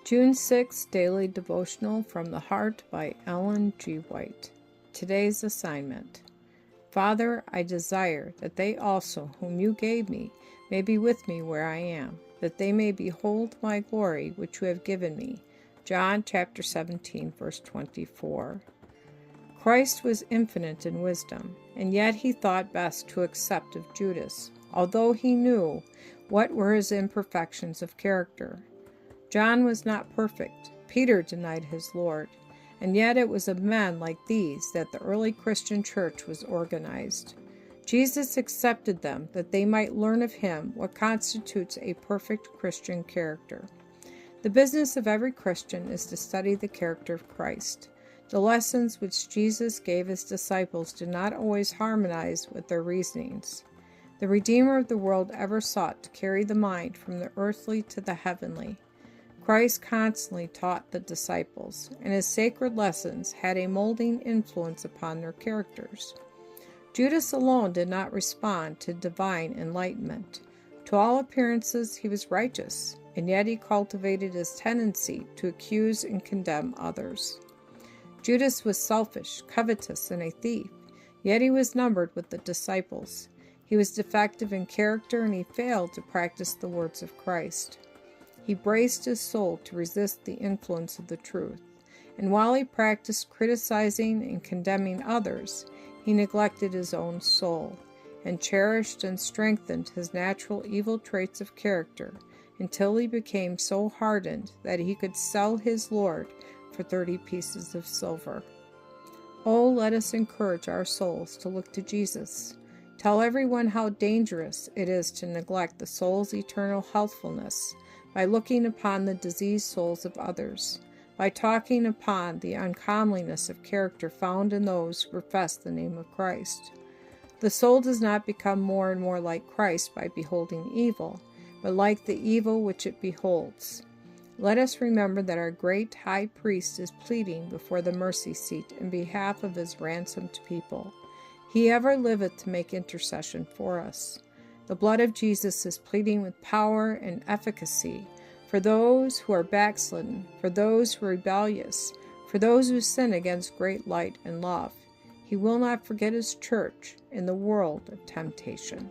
June 6 Daily Devotional from the Heart by Ellen G. White. Today's assignment. Father, I desire that they also, whom you gave me, may be with me where I am, that they may behold my glory which you have given me. John chapter 17, verse 24. Christ was infinite in wisdom, and yet he thought best to accept of Judas, although he knew what were his imperfections of character. John was not perfect. Peter denied his Lord. And yet it was of men like these that the early Christian church was organized. Jesus accepted them that they might learn of him what constitutes a perfect Christian character. The business of every Christian is to study the character of Christ. The lessons which Jesus gave his disciples do not always harmonize with their reasonings. The Redeemer of the world ever sought to carry the mind from the earthly to the heavenly. Christ constantly taught the disciples, and his sacred lessons had a molding influence upon their characters. Judas alone did not respond to divine enlightenment. To all appearances he was righteous, and yet he cultivated his tendency to accuse and condemn others. Judas was selfish, covetous, and a thief, yet he was numbered with the disciples. He was defective in character, and he failed to practice the words of Christ. He braced his soul to resist the influence of the truth, and while he practiced criticizing and condemning others, he neglected his own soul, and cherished and strengthened his natural evil traits of character until he became so hardened that he could sell his Lord for 30 pieces of silver. Oh, let us encourage our souls to look to Jesus. Tell everyone how dangerous it is to neglect the soul's eternal healthfulness by looking upon the diseased souls of others, by talking upon the uncomeliness of character found in those who profess the name of Christ. The soul does not become more and more like Christ by beholding evil, but like the evil which it beholds. Let us remember that our great high priest is pleading before the mercy seat in behalf of his ransomed people. He ever liveth to make intercession for us. The blood of Jesus is pleading with power and efficacy for those who are backslidden, for those who are rebellious, for those who sin against great light and love. He will not forget his church in the world of temptation.